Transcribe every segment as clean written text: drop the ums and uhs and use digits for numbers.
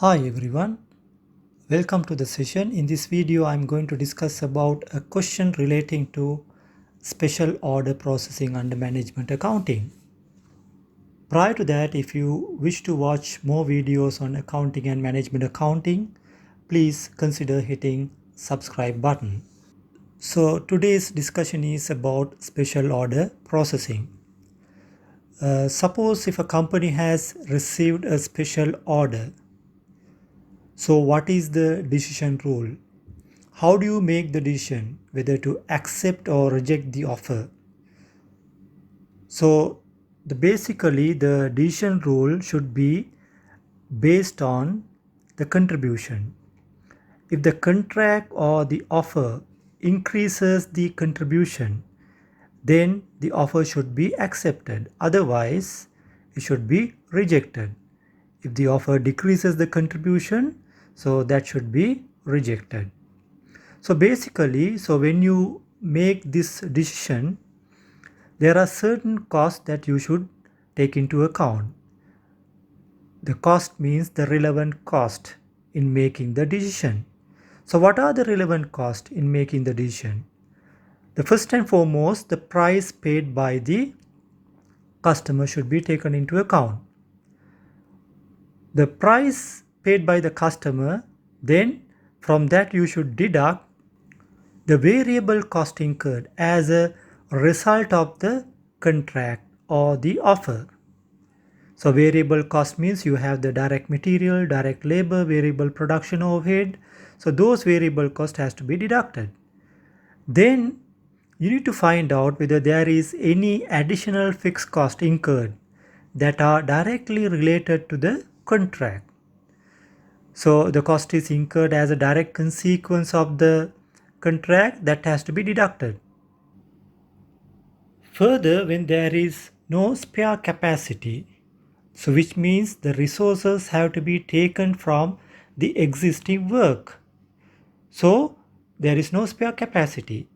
Hi everyone, welcome to the session. In this video, I'm going to discuss about a question relating to special order processing under management accounting. Prior to that, if you wish to watch more videos on accounting and management accounting, please consider hitting subscribe button. So today's discussion is about special order processing. Suppose if a company has received a special order, so what is the decision rule? How do you make the decision whether to accept or reject the offer? So basically the decision rule should be based on the contribution. If the contract or the offer increases the contribution, then the offer should be accepted. Otherwise, it should be rejected. If the offer decreases the contribution, so that should be rejected. So basically, when you make this decision, there are certain costs that you should take into account. The cost means the relevant cost in making the decision. So what are the relevant costs in making the decision? The first and foremost, the price paid by the customer should be taken into account. The price paid by the customer, then from that you should deduct the variable cost incurred as a result of the contract or the offer. So variable cost means you have the direct material, direct labor, variable production overhead. So those variable cost has to be deducted. Then you need to find out whether there is any additional fixed cost incurred that are directly related to the contract. So the cost is incurred as a direct consequence of the contract that has to be deducted. Further, when there is no spare capacity, so which means the resources have to be taken from the existing work. So there is no spare capacity.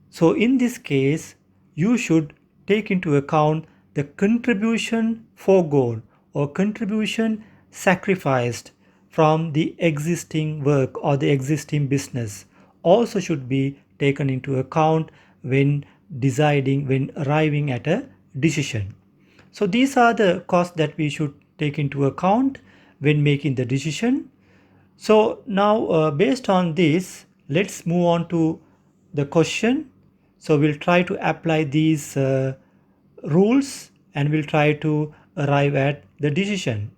So in this case, you should take into account the contribution foregone or contribution sacrificed from the existing work or the existing business also should be taken into account when when arriving at a decision. So these are the costs that we should take into account when making the decision. So now based on this, let's move on to the question. So we'll try to apply these rules and we'll try to arrive at the decision.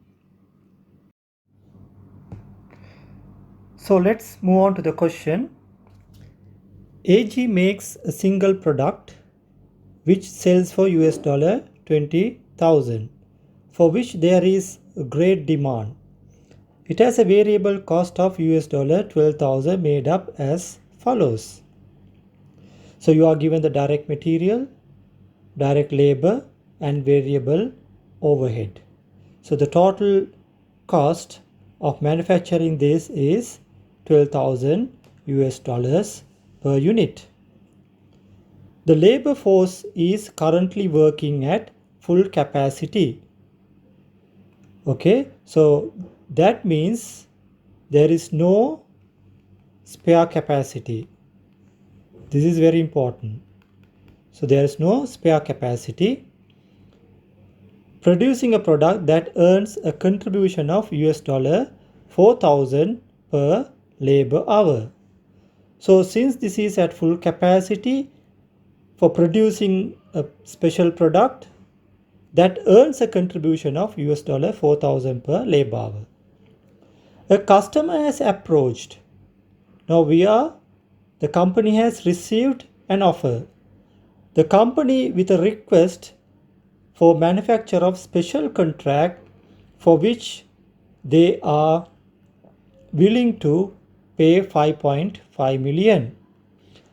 So let's move on to the question. AG makes a single product which sells for US dollar 20,000, for which there is a great demand. It has a variable cost of US dollar 12,000 made up as follows. So you are given the direct material, direct labor and variable overhead. So the total cost of manufacturing this is 12,000 US dollars per unit. The labor force is currently working at full capacity. Okay, so that means there is no spare capacity. This is very important. So there is no spare capacity. Producing a product that earns a contribution of US dollar 4,000 per labor hour. So since this is at full capacity, for producing a special product that earns a contribution of US dollar 4,000 per labor hour. A customer has approached. Now the company has received an offer. The company with a request for manufacture of special contract for which they are willing to pay 5.5 million.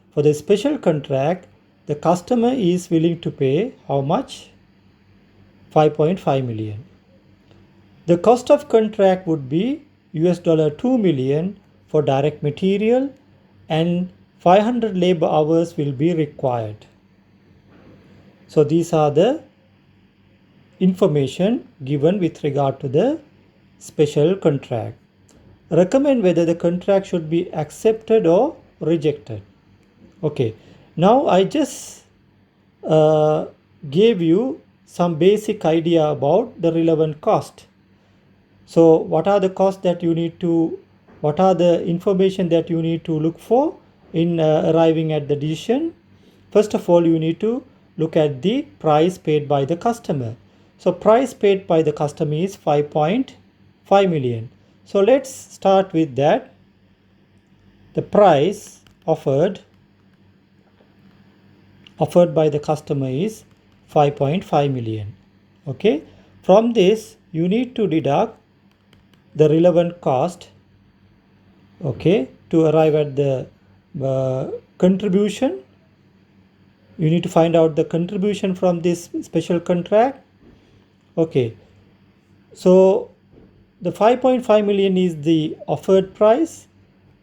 For the special contract, the customer is willing to pay how much? 5.5 million. The cost of contract would be US dollar 2 million for direct material and 500 labor hours will be required. So these are the information given with regard to the special contract. recommend whether the contract should be accepted or rejected. Okay, now I just gave you some basic idea about the relevant cost. So what are the costs that you need to, what are the information that you need to look for in arriving at the decision? First of all, you need to look at the price paid by the customer. So price paid by the customer is 5.5 million. So let's start with that. The price offered by the customer is 5.5 million. Okay, from this you need to deduct the relevant cost, okay, to arrive at the contribution. You need to find out the contribution from this special contract. Okay, so the 5.5 million is the offered price.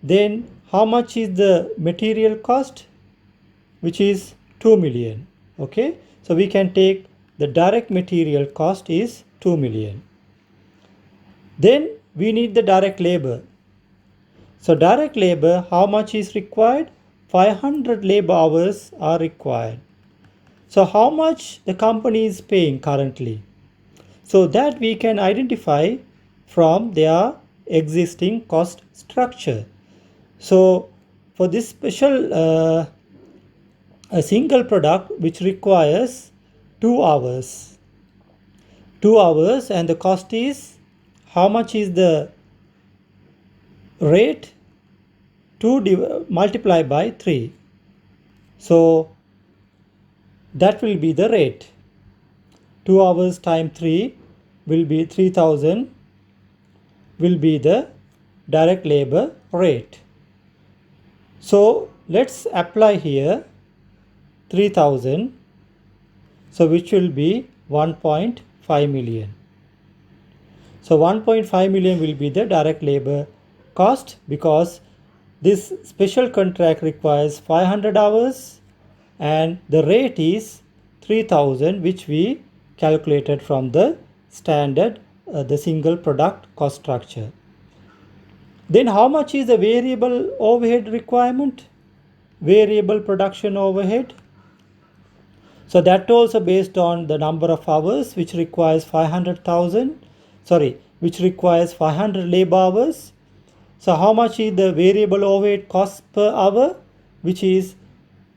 Then how much is the material cost, which is 2 million. Okay, so we can take the direct material cost is 2 million. Then we need the direct labor. So direct labor, how much is required? 500 labor hours are required. So how much the company is paying currently? So that we can identify from their existing cost structure. So for this special a single product which requires 2 hours, and the cost is, how much is the rate? 2 multiplied by 3. So that will be the rate. 2 hours times 3 will be 3000, will be the direct labor rate. So let's apply here 3000, so which will be 1.5 million. So 1.5 million will be the direct labor cost, because this special contract requires 500 hours and the rate is 3000, which we calculated from the standard the single product cost structure. Then how much is the variable overhead requirement? Variable production overhead. So that also based on the number of hours, which requires 500,000, which requires 500 labor hours. So how much is the variable overhead cost per hour, which is,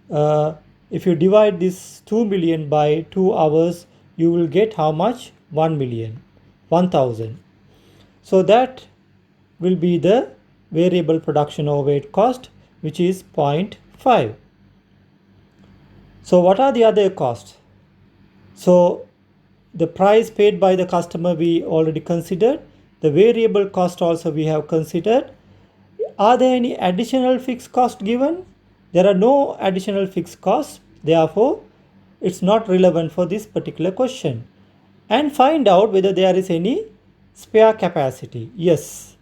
if you divide this 2 million by 2 hours, you will get how much? 1,000. So that will be the variable production overhead cost, which is 0.5. So what are the other costs? So the price paid by the customer we already considered. The variable cost also we have considered. Are there any additional fixed cost given? There are no additional fixed costs. Therefore, it's not relevant for this particular question. And find out whether there is any spare capacity. Yes,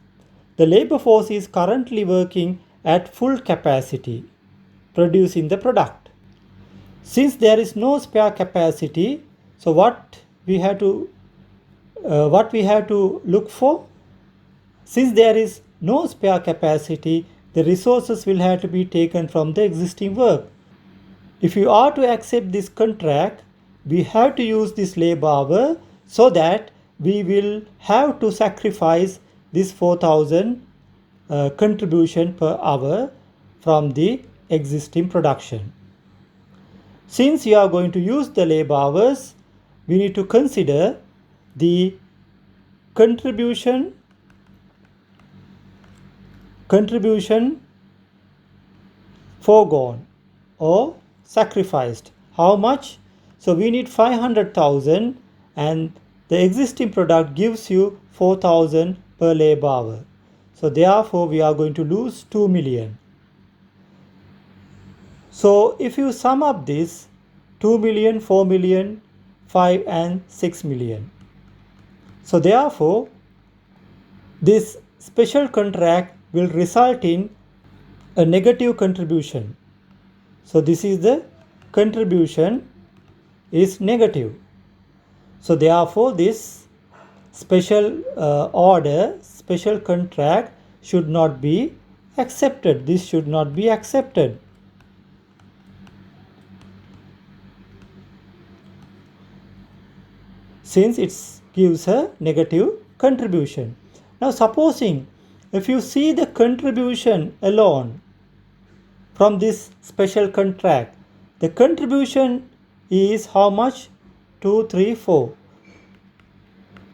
the labor force is currently working at full capacity, producing the product. Since there is no spare capacity, so what we have to look for? Since there is no spare capacity, the resources will have to be taken from the existing work. If you are to accept this contract, we have to use this labor hour, so that we will have to sacrifice this 4,000 contribution per hour from the existing production. Since you are going to use the labor hours, we need to consider the contribution foregone or sacrificed. How much? So we need 500,000 and the existing product gives you 4,000 per labor hour. So therefore we are going to lose 2 million. So if you sum up this, 2 million, 4 million, 5 and 6 million. So therefore, this special contract will result in a negative contribution. So this is the contribution is negative. So therefore, this special special contract should not be accepted. This should not be accepted. Since it gives a negative contribution. Now supposing if you see the contribution alone from this special contract, the contribution is how much? 2, 3, 4.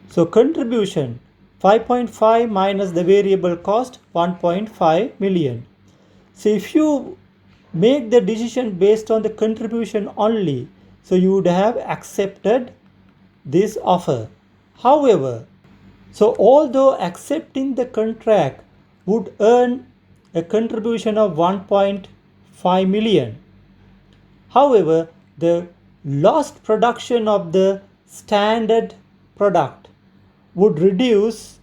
So contribution 5.5 minus the variable cost 1.5 million. So if you make the decision based on the contribution only, so you would have accepted this offer. However, so although accepting the contract would earn a contribution of 1.5 million, however, the lost production of the standard product would reduce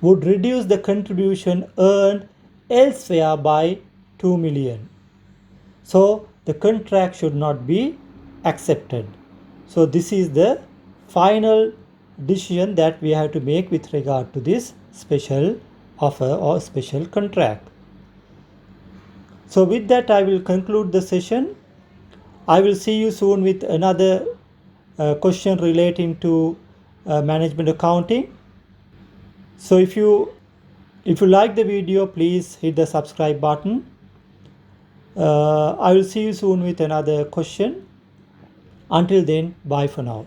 the contribution earned elsewhere by 2 million. So the contract should not be accepted. So this is the final decision that we have to make with regard to this special offer or special contract. So with that I will conclude the session. I will see you soon with another question relating to management accounting. So if you like the video, please hit the subscribe button. I will see you soon with another question. Until then, bye for now.